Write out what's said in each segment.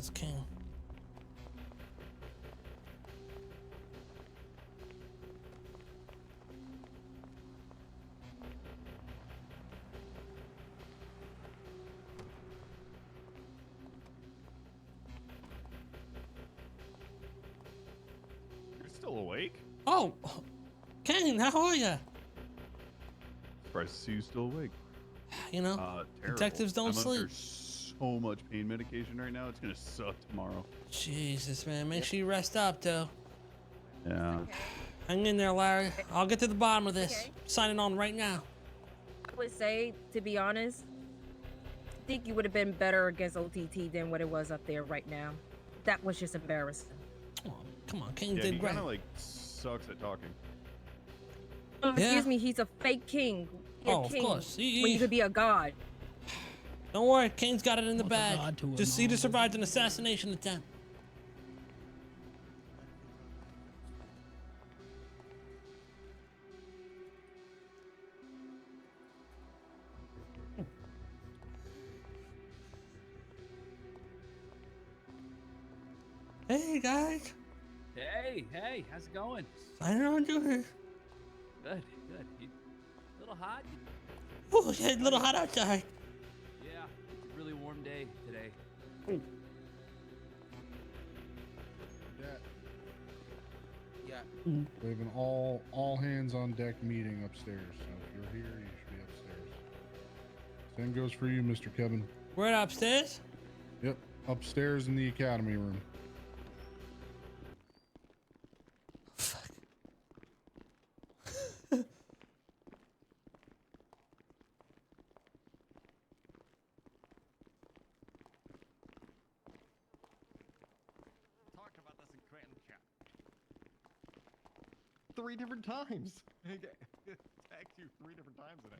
That's king. You're still awake? Oh, King, how are you? Surprised to see you still awake. You know, Terrible. detectives don't I'm sleep. under so much pain medication right now. It's gonna suck tomorrow. Jesus, man. Make sure you rest up, though. Yeah. Okay. Hang in there, Larry. I'll get to the bottom of this. Okay. Signing on right now. I would say, to be honest, I think you would have been better against OTT than what it was up there right now. That was just embarrassing. Oh, come on, King Yeah, did he great. kind of like sucks at talking. Excuse me, he's a fake king. He's Oh, a of king course. when you could be a god. Don't worry, King's got it in the What's a bag. god to a Just he mom? just survived an assassination attempt. Hey guys, Hey, how's it going? signing on to it. Good. You, a little hot? Oh, yeah, a little hot outside. Yeah, it's a really warm day today. Yeah. We have an all hands on deck meeting upstairs. So if you're here, you should be upstairs. Same goes for you, Mr. Kevin. We're at upstairs. Yep, upstairs in the academy room. Fuck. Talked about this in Quentin chat. 3 different times. Tagged you 3 different times today.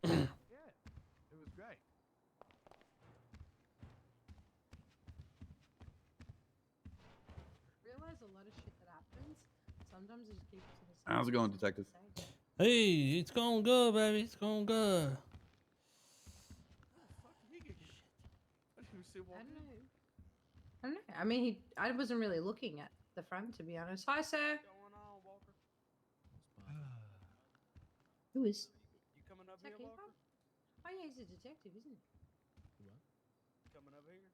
Yeah, it was great. Realize a lot of shit that happens. Sometimes it just keeps to the How's it going, detective? Hey, it's going good, baby. It's going good. I don't know. I mean, I wasn't really looking at the front, to be honest. Hi, sir. Who is? You coming up Is that here, King Walker? Kong? Oh, yeah, he's a detective, isn't he? What? Coming up here?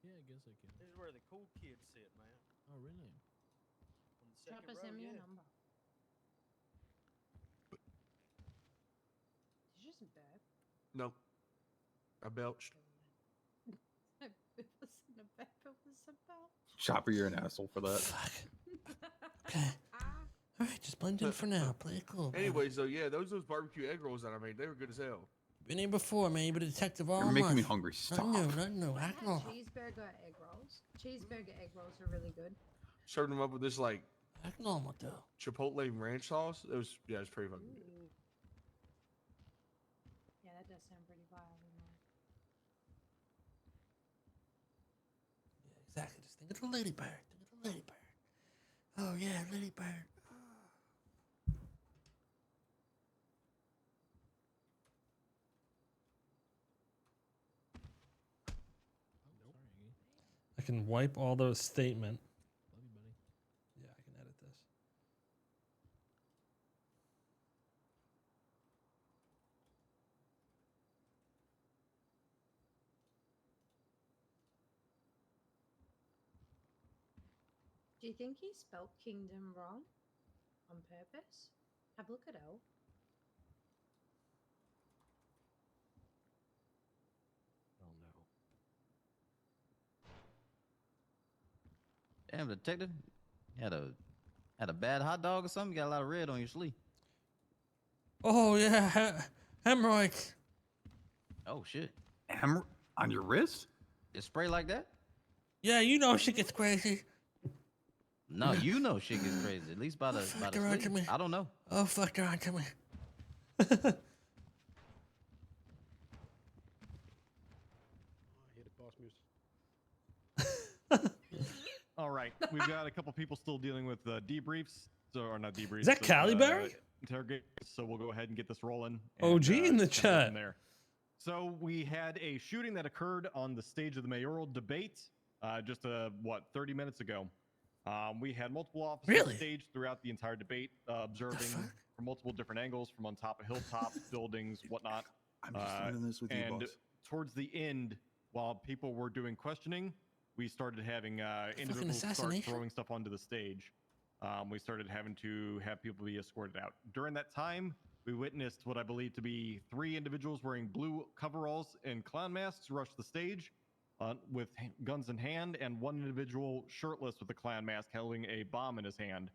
Yeah, I guess I can. This is where the cool kids sit, man. Oh, really? On the Drop second us row, send me yeah. a number. Did you just burp? No. I belched. It wasn't a burp, it was a belch. Chopper, you're an asshole for that. Fuck. Okay. All right, just blend in for now. Play it cool. man. Anyways, though, yeah, those barbecue egg rolls that I made, they were good as hell. Been here before, man. You've been a detective all You're making me month. hungry. Stop. Nothing new. I Act had normal. cheeseburger egg rolls. Cheeseburger egg rolls are really good. Served them up with this like Act normal, though. Chipotle ranch sauce. It was it's pretty fucking good. Ooh. Yeah, that does sound pretty vile. Yeah, exactly. Just think of the ladybird. Think of the ladybird. Oh, yeah, ladybird. Oh, sorry. I can wipe all those statement. Love you, buddy. Yeah, I can edit this. Do you think he spelled kingdom wrong on purpose? Have a look at L. Oh, no. Damn, detective, you had a bad hot dog or something. You got a lot of red on your sleeve. Oh, yeah. Hemorrhoids. Oh shit! On your wrist? It spray like that? Yeah, you know shit gets crazy. No, you know shit gets crazy. At least by the Fuck around to sleeve. me. I don't know. Oh, fuck, they're on to me. Boss Moose. All right, we've got a couple people still dealing with debriefs, or not debriefs. Is that Caliberry? Interrogate. So we'll go ahead and get this rolling. OG in the just kinda go chat. from there. So we had a shooting that occurred on the stage of the mayoral debate just 30 minutes ago. We had multiple officers Really? staged throughout the entire debate, observing fuck? from multiple different angles, from on top of hilltops, buildings, whatnot. I'm just learning this with you, And boss. towards the end, while people were doing questioning, we started having individuals start assassination? throwing stuff onto the stage. We started having to have people be escorted out. During that time, we witnessed what I believe to be 3 individuals wearing blue coveralls and clown masks rush the stage with guns in hand, and 1 individual shirtless with a clown mask holding a bomb in his hand.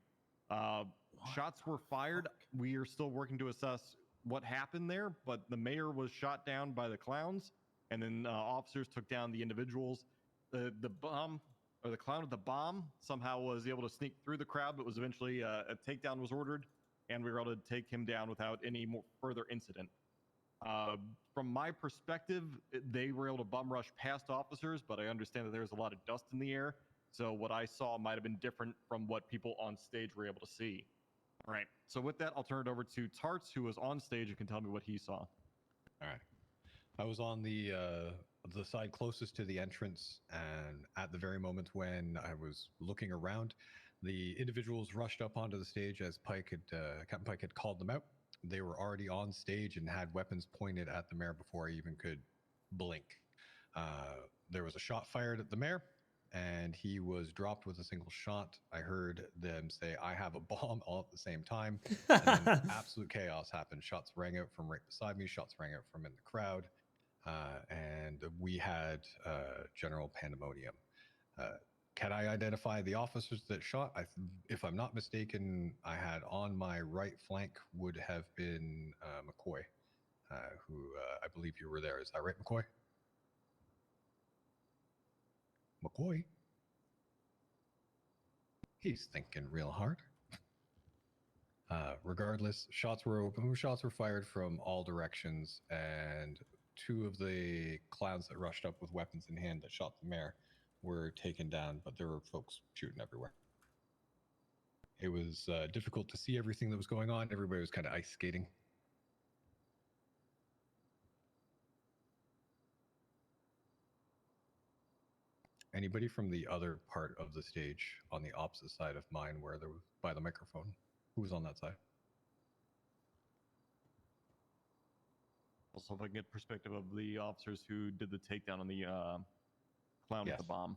Shots were fired. We are still working to assess what happened there, but the mayor was shot down by the clowns, and then officers took down the individuals. The bomb, or the clown with the bomb, somehow was able to sneak through the crowd, but was eventually a takedown was ordered, and we were able to take him down without any more further incident. From my perspective, they were able to bum rush past officers, but I understand that there was a lot of dust in the air, so what I saw might have been different from what people on stage were able to see. All right, so with that, I'll turn it over to Tarts, who was on stage and can tell me what he saw. All right. I was on the side closest to the entrance, and at the very moment when I was looking around, the individuals rushed up onto the stage as Captain Pike had called them out. They were already on stage and had weapons pointed at the mayor before I even could blink. There was a shot fired at the mayor, and he was dropped with a single shot. I heard them say, "I have a bomb," all at the same time. And then absolute chaos happened. Shots rang out from right beside me. Shots rang out from in the crowd. And we had general pandemonium. Can I identify the officers that shot? If I'm not mistaken, I had on my right flank would have been McCoy, who I believe you were there. Is that right, McCoy? McCoy? He's thinking real hard. Regardless, shots were open. Shots were fired from all directions, and 2 of the clowns that rushed up with weapons in hand that shot the mayor were taken down, but there were folks shooting everywhere. It was difficult to see everything that was going on. Everybody was kind of ice skating. Anybody from the other part of the stage on the opposite side of mine where there was by the microphone? Who was on that side? Also, if I can get perspective of the officers who did the takedown on the clown with the bomb.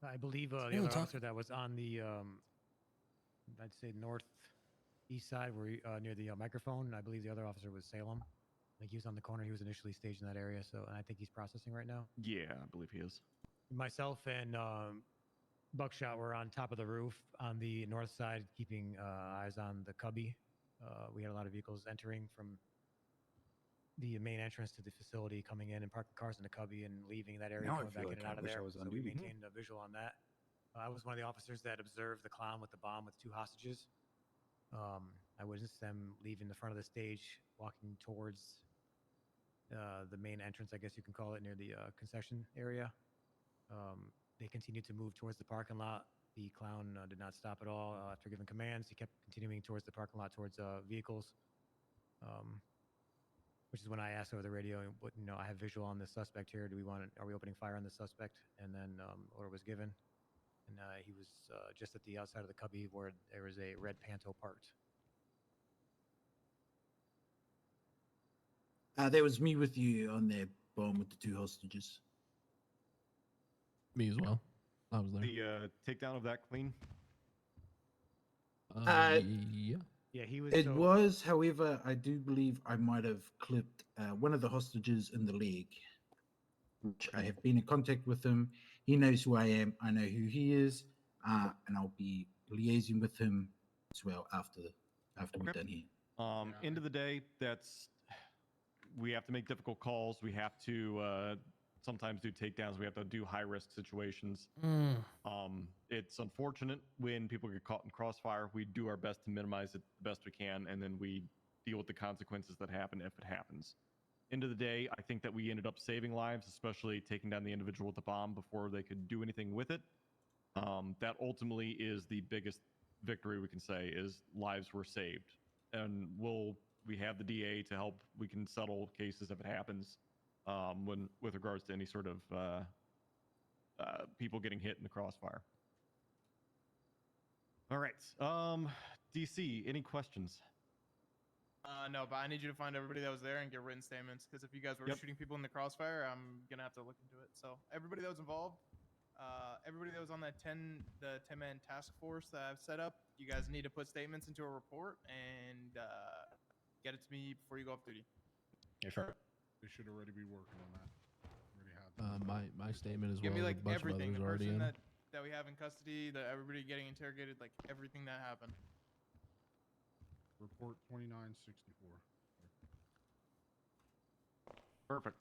I believe the Anyone other talk? officer that was on the, I'd say northeast side, where near the microphone. I believe the other officer was Salem. I think he was on the corner. He was initially staged in that area, so and I think he's processing right now. Yeah, I believe he is. Myself and Buckshot were on top of the roof on the north side, keeping eyes on the cubby. We had a lot of vehicles entering from the main entrance to the facility, coming in and parking cars in the cubby and leaving that area, Now I coming feel back like in and I out of wish I there. was So on we duty. maintained a visual on that. I was one of the officers that observed the clown with the bomb with 2 hostages. I witnessed them leaving the front of the stage, walking towards the main entrance, I guess you can call it, near the concession area. They continued to move towards the parking lot. The clown did not stop at all after giving commands. He kept continuing towards the parking lot, towards vehicles, which is when I asked over the radio, "What, I have visual on this suspect here. Are we opening fire on this suspect?" And then order was given, and he was just at the outside of the cubby where there was a red Panto parked. There was me with you on there, bomb with the 2 hostages. Me as well. I was there. The takedown of that clean? Yeah. Yeah, he was. It was, however, I do believe I might have clipped one of the hostages in the league, which I have been in contact with him. He knows who I am. I know who he is, and I'll be liaising with him as well after we're done here. End of the day, we have to make difficult calls. We have to sometimes do takedowns. We have to do high risk situations. It's unfortunate when people get caught in crossfire. We do our best to minimize it the best we can, and then we deal with the consequences that happen if it happens. end of the day, I think that we ended up saving lives, especially taking down the individual with the bomb before they could do anything with it. That ultimately is the biggest victory we can say, is lives were saved. And we have the DA to help. We can settle cases if it happens, with regards to any sort of people getting hit in the crossfire. All right, DC, any questions? No, but I need you to find everybody that was there and get written statements, because if you guys were shooting people in the crossfire, I'm gonna have to look into it. So everybody that was involved, everybody that was on that 10-man task force that I've set up, you guys need to put statements into a report and get it to me before you go off duty. Yeah, sure. They should already be working on that. Already have. My statement is Give me well. like a bunch everything, of the others already person in. that we have in custody, that everybody getting interrogated, like everything that happened. Report 2964. Perfect.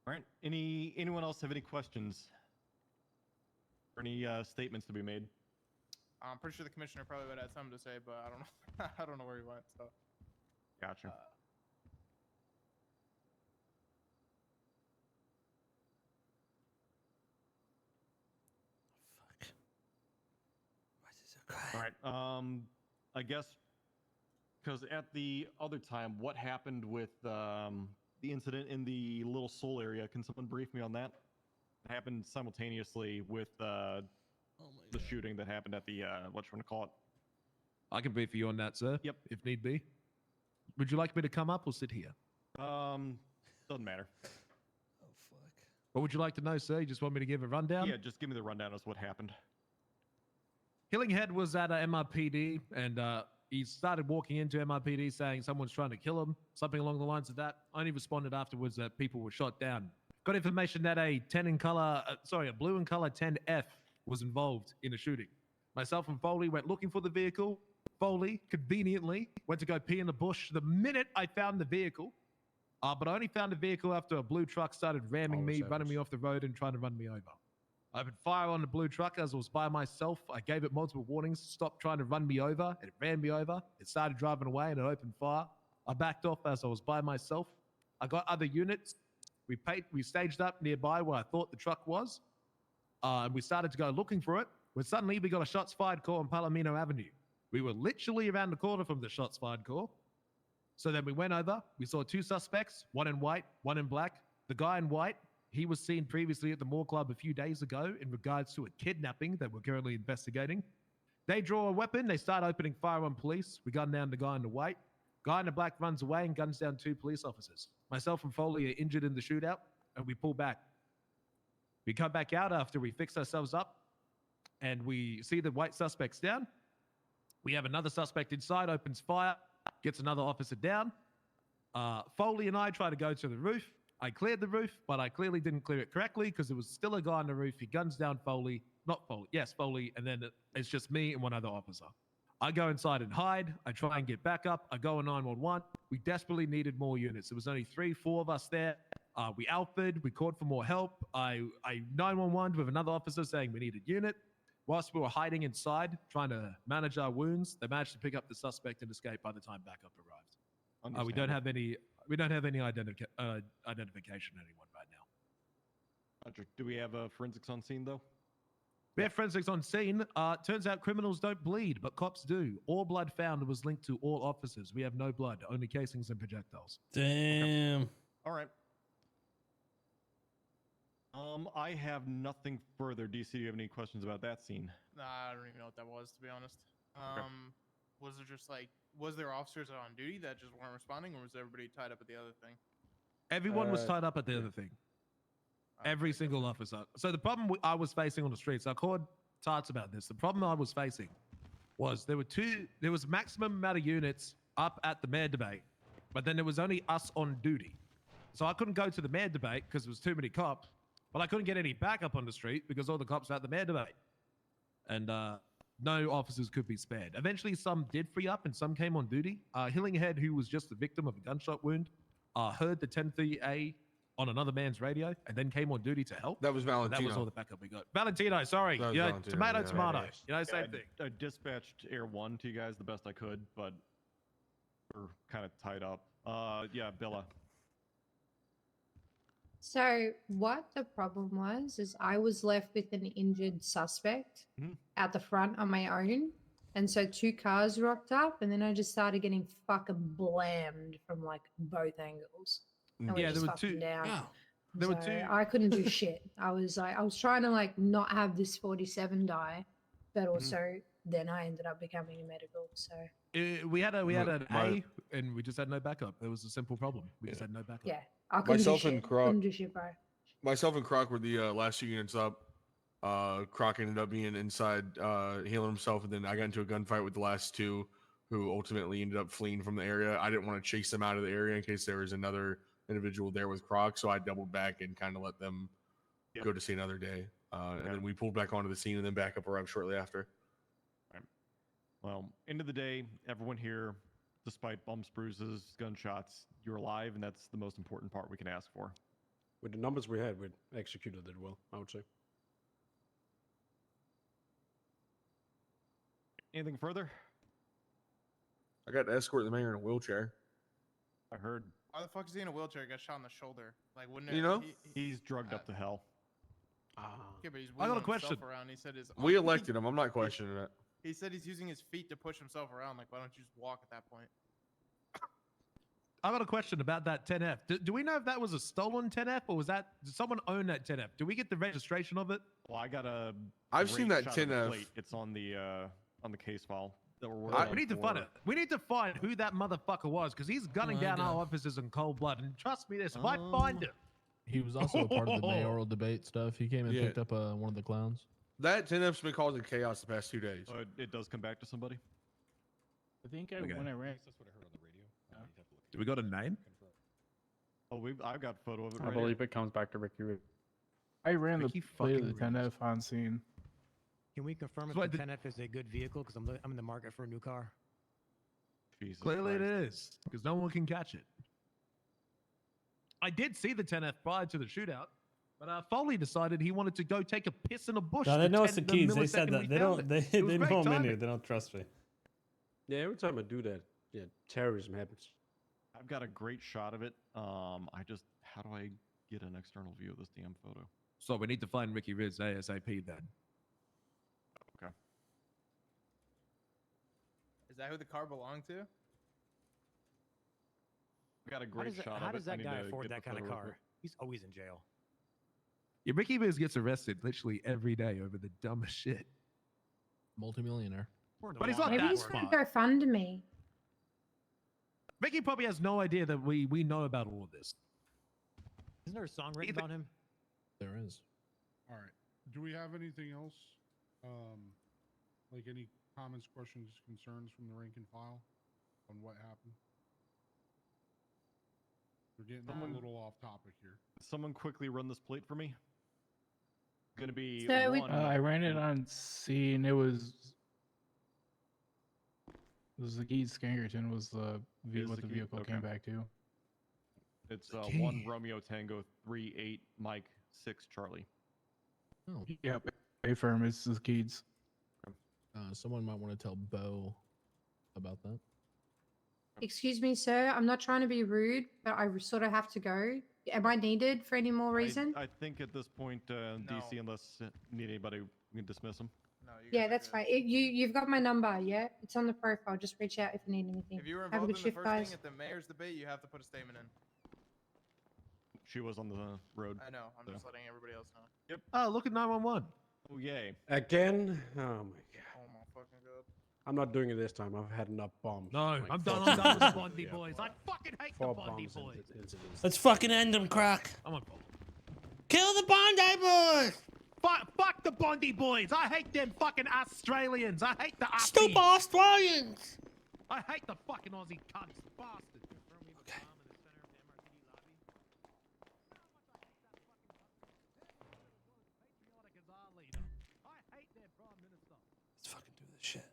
All right. Anyone else have any questions or any statements to be made? I'm pretty sure the commissioner probably would have something to say, but I don't know. I don't know where he went. So. Gotcha. Fuck. Why is it so quiet? All right. I guess because at the other time, what happened with the incident in the Little Soul area? Can someone brief me on that? It happened simultaneously with the shooting that happened at the what you want to call it? I can brief you on that, sir. Yep. If need be. Would you like me to come up or sit here? Doesn't matter. Oh fuck. What would you like to know, sir? You just want me to give a rundown? Yeah, just give me the rundown as what happened. Killinghead was at a MRPD, and he started walking into MRPD saying someone's trying to kill him, something along the lines of that. I only responded afterwards that people were shot down. Got information that a blue in color 10F was involved in a shooting. Myself and Foley went looking for the vehicle. Foley conveniently went to go pee in the bush the minute I found the vehicle. But I only found the vehicle after a blue truck started ramming me, running me off the road, and trying to run me over. I opened fire on the blue truck as I was by myself. I gave it multiple warnings to stop trying to run me over, and it ran me over. It started driving away, and it opened fire. I backed off as I was by myself. I got other units. We staged up nearby where I thought the truck was, and we started to go looking for it. When suddenly we got a shots fired call on Palomino Avenue. We were literally around the corner from the shots fired call. So then we went over. We saw two suspects, one in white, one in black. The guy in white, he was seen previously at the Moore Club a few days ago in regards to a kidnapping that we're currently investigating. They draw a weapon. They start opening fire on police. We gun down the guy in the white. Guy in the black runs away and guns down two police officers. Myself and Foley are injured in the shootout, and we pull back. We come back out after we fix ourselves up, and we see the white suspects down. We have another suspect inside, opens fire, gets another officer down. Foley and I try to go to the roof. I cleared the roof, but I clearly didn't clear it correctly because there was still a guy on the roof. He guns down Foley. Not Foley. Yes, Foley. And then it's just me and one other officer. I go inside and hide. I try and get back up. I go on 911. We desperately needed more units. There was only 3-4 of us there. We alphaed. We called for more help. I 911 with another officer saying we needed unit. Whilst we were hiding inside, trying to manage our wounds, they managed to pick up the suspect and escape by the time backup arrived. We don't have any identification of anyone right now. Roger. Do we have forensics on scene though? We have forensics on scene. Turns out criminals don't bleed, but cops do. All blood found was linked to all officers. We have no blood, only casings and projectiles. Damn. Okay. All right. I have nothing further. DC, do you have any questions about that scene? Nah, I don't even know what that was, to be honest. Okay. Was there just like, was there officers on duty that just weren't responding, or was everybody tied up at the other thing? Everyone was tied up at the other thing. Every single officer. So the problem I was facing on the streets, I called Tarts about this. The problem I was facing was there was maximum amount of units up at the mayor debate, but then there was only us on duty. So I couldn't go to the mayor debate because there was too many cops, but I couldn't get any backup on the street because all the cops were at the mayor debate. And no officers could be spared. Eventually some did free up and some came on duty. Hillinghead, who was just the victim of a gunshot wound, heard the 10-3A on another man's radio and then came on duty to help. That was Valentino. That was all the backup we got. Valentino, sorry. That was You know, Valentino, tomato, yeah. tomato. You know, same I thing. dispatched Air 1 to you guys the best I could, but we're kind of tied up. Yeah, Billa. So what the problem was is I was left with an injured suspect at the front on my own. And so 2 cars rocked up and then I just started getting fucking blammed from like both angles. And we Yeah, just there were fucking two. down. There were So two. I couldn't do shit. I was trying to like not have this 47 die, but also then I ended up becoming a medical. So We had an My- A, and we just had no backup. It was a simple problem. We just had no backup. yeah, I couldn't Myself do and shit. Croc- Couldn't do shit, bro. Myself and Croc were the last 2 units up. Croc ended up being inside, healing himself, and then I got into a gunfight with the last 2, who ultimately ended up fleeing from the area. I didn't want to chase them out of the area in case there was another individual there with Croc, so I doubled back and kind of let them go to see another day. And then we pulled back onto the scene, and then backup arrived shortly after. Right. Well, end of the day, everyone here, despite bumps, bruises, gunshots, you're alive, and that's the most important part we can ask for. With the numbers we had, we executed it well, I would say. Anything further? I got to escort the mayor in a wheelchair. I heard. Why the fuck is he in a wheelchair? He got shot in the shoulder. Like, wouldn't it? You know? He's drugged up to hell. Yeah, but he's I got a wheeling question. himself around. He said his. We elected him. I'm not questioning it. He said he's using his feet to push himself around. Like, why don't you just walk at that point? I got a question about that 10F. Do we know if that was a stolen 10F or did someone own that 10F? Do we get the registration of it? Well, I got a. I've seen great that shot of the 10F. plate. It's on the case file that we're working on. We need to find it. We need to find who that motherfucker was because he's gunning Oh, down God. our officers in cold blood. And trust me, this, if I find him, He was also a part of the mayoral debate stuff. He came and picked up one of the clowns. That 10F's been causing chaos the past 2 days. So it does come back to somebody. I think Okay. when I ran. That's what I heard on the radio. do we got a name? Oh, I've got a photo of it. I right believe here. it comes back to Ricky Reed. I ran Ricky the plate of the fucking 10F on scene. Can we confirm So if the I 10F is a good vehicle? Because I'm in the market for a new car. Jesus Clearly Christ. it is because no one can catch it. I did see the 10F prior to the shootout, but Foley decided he wanted to go take a piss in a bush. No, they know it's the keys. They millisecond said that. we They found don't. it. They It was they great know I'm in timing. here. They don't trust me. Yeah, every time I do that, yeah, terrorism happens. I've got a great shot of it. How do I get an external view of this damn photo? So we need to find Ricky Riz ASAP then. Okay. Is that who the car belonged to? I've got a great shot How of it. does I that need guy to afford get that the kind of photo real car? quick. He's always in jail. Yeah, Ricky Riz gets arrested literally every day over the dumbest shit. Multimillionaire. But he's not Maybe that he's gonna smart. go fund me. Ricky probably has no idea that we know about all of this. Isn't there a song written Either- about him? There is. All right. Do we have anything else? Like any comments, questions, concerns from the rank and file on what happened? We're getting a little off topic here. Someone quickly run this plate for me. Gonna be So we- one. I ran it on scene. It was the Geed Skangerton was the Is what the the Geed- vehicle okay. came back to. It's Okay. 1 Romeo Tango 3-8 Mike 6 Charlie. Oh, Yep. A firm is the Geeds. someone might want to tell Bo about that. Excuse me, sir. I'm not trying to be rude, but I sort of have to go. Am I needed for any more reason? I think at this point, DC, unless need anybody, we can dismiss them. No, you guys Yeah, are that's good. fine. You've got my number, yeah? It's on the profile. Just reach out if you need anything. If you were Have a involved good in the shift, first guys. thing at the mayor's debate, you have to put a statement in. She was on the road. I know. I'm so. just letting everybody else know. Yep. Oh, look at 911. Oh, yay. Again? Oh my god. Oh my fucking god. I'm not doing it this time. I've had enough bombs. No, Like, I'm 4 done. I'm done with the bombs. Bondi Yeah, boys. I fucking hate the 4 Bondi bombs boys. incidents. Let's fucking end them, Croc. I'm on. Kill the Bondi boys. Fuck the Bondi boys. I hate them fucking Australians. I hate the Aussies. Stupid Australians. I hate the fucking Aussie cunts. Bastards. Okay. Let's fucking do this shit.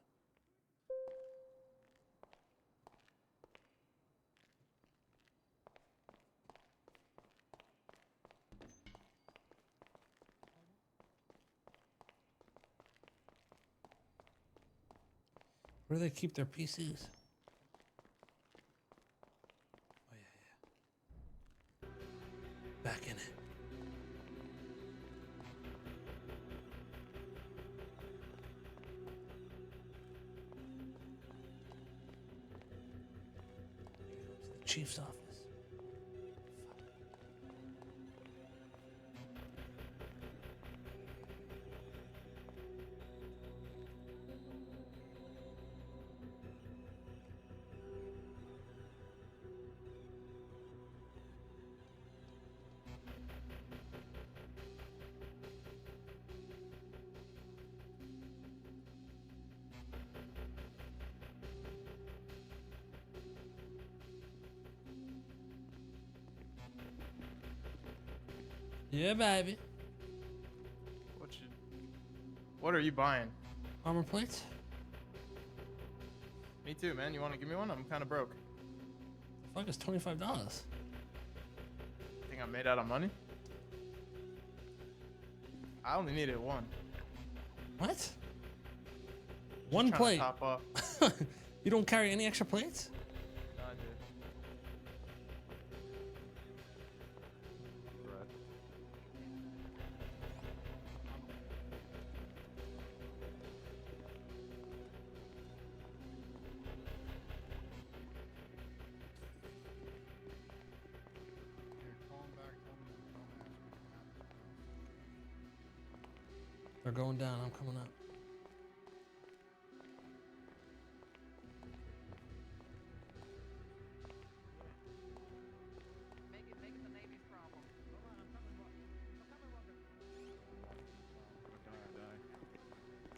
Where do they keep their PCs? Back in it. The chief's office. Yeah, baby. What are you buying? Armor plates? Me too, man. You want to give me one? I'm kind of broke. Fuck, it's $25. Think I'm made out of money? I only needed one. What? One trying to plate? top up. You don't carry any extra plates? No, I did. They're going down. I'm coming up.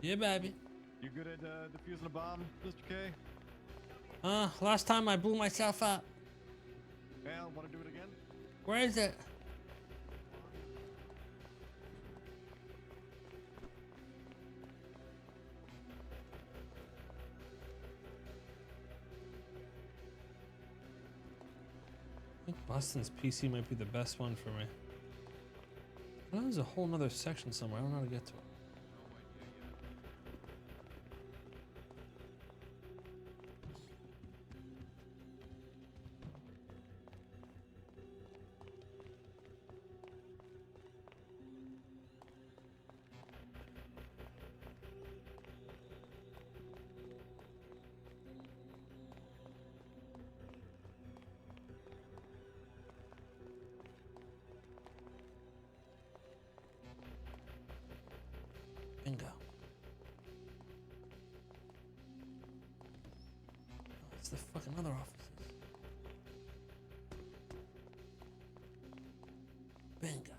Yeah, baby. You good at defusing a bomb, Mr. K? Last time I blew myself up. Well, want to do it again? Where is it? I think Boston's PC might be the best one for me. I know there's a whole nother section somewhere. I don't know how to get to it. Bingo. That's the fucking other offices. Bingo.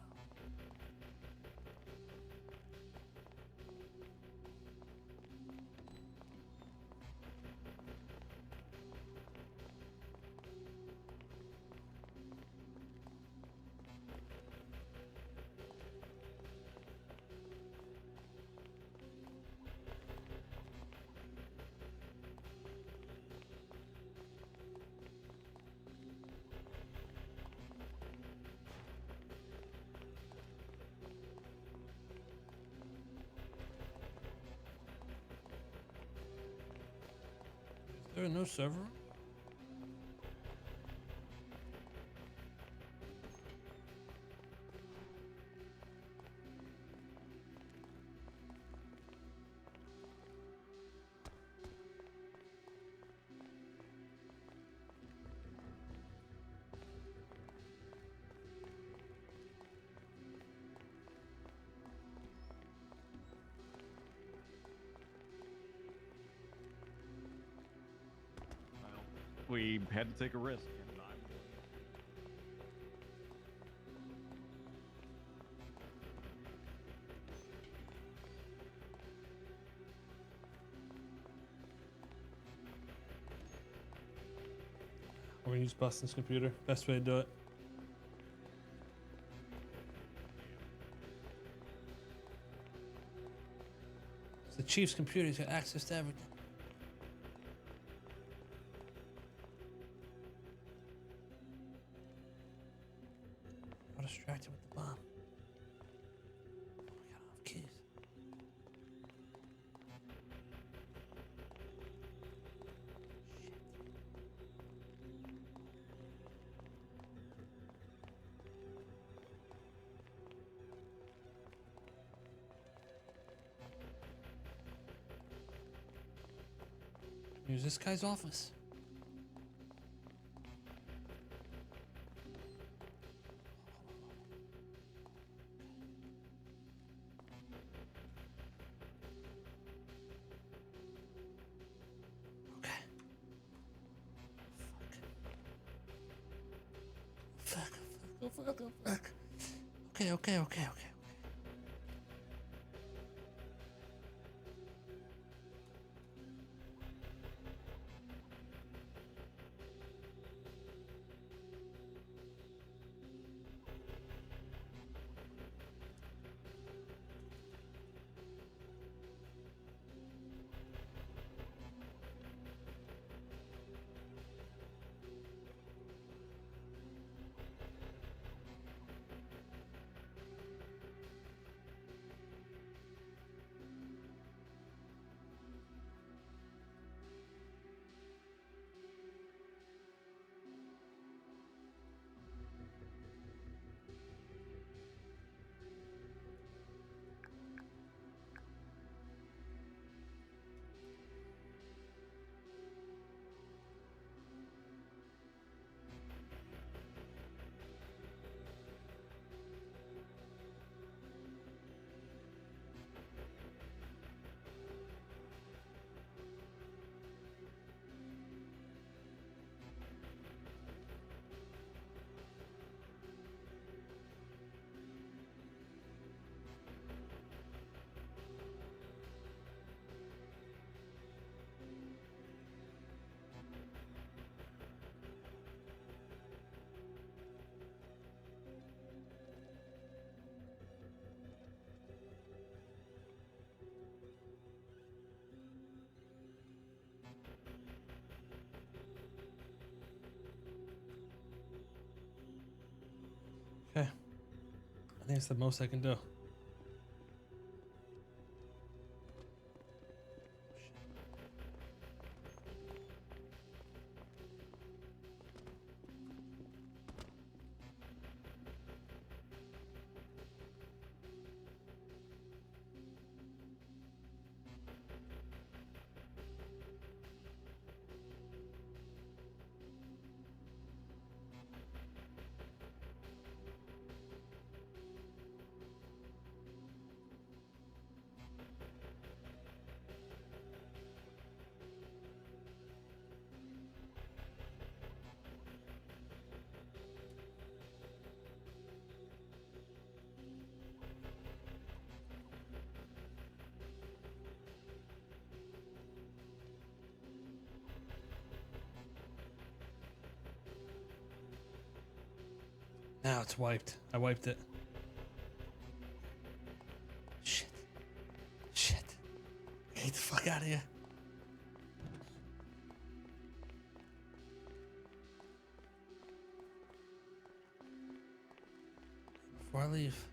Is there no server? We had to take a risk. We're gonna use Boston's computer. Best way to do it. It's the chief's computer. He's got access to everything. Got distracted with the bomb. Oh, I got off keys. use this guy's office. Fuck. Okay. Okay. I think it's the most I can do. Now it's wiped. I wiped it. Shit. Get the fuck out of here. Before I leave.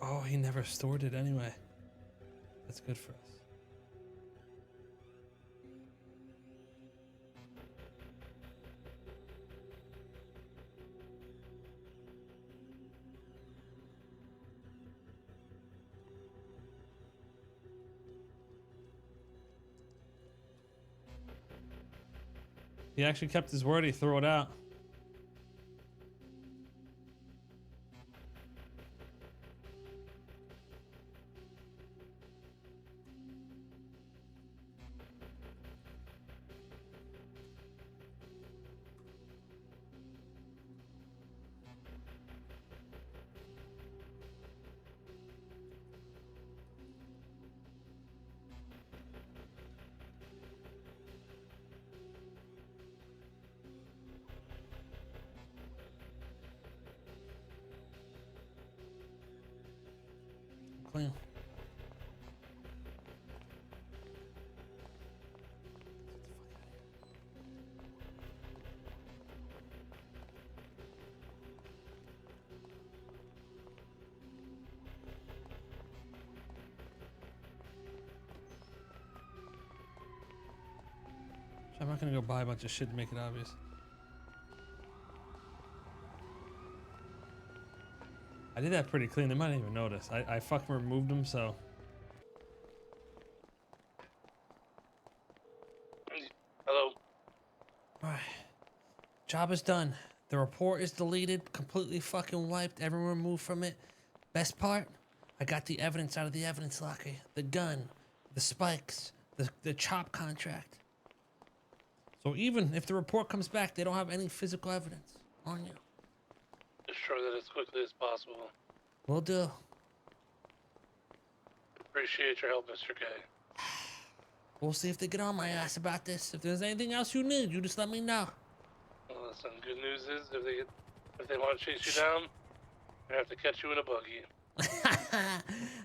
Oh, he never stored it anyway. That's good for us. He actually kept his word. He threw it out. clean. I'm not gonna go buy a bunch of shit to make it obvious. I did that pretty clean. They might not even notice. I fucking removed them, so. Hello. Alright. Job is done. The report is deleted, completely fucking wiped, everyone removed from it. Best part, I got the evidence out of the evidence locker. The gun, the spikes, the chop contract. So even if the report comes back, they don't have any physical evidence on you. Destroy that as quickly as possible. Will do. Appreciate your help, Mr. K. We'll see if they get on my ass about this. If there's anything else you need, you just let me know. Well, listen, good news is if they want to chase you down, they have to catch you in a buggy.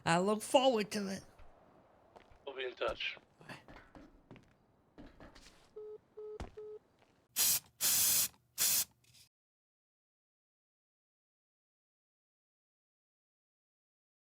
I look forward to it. We'll be in touch.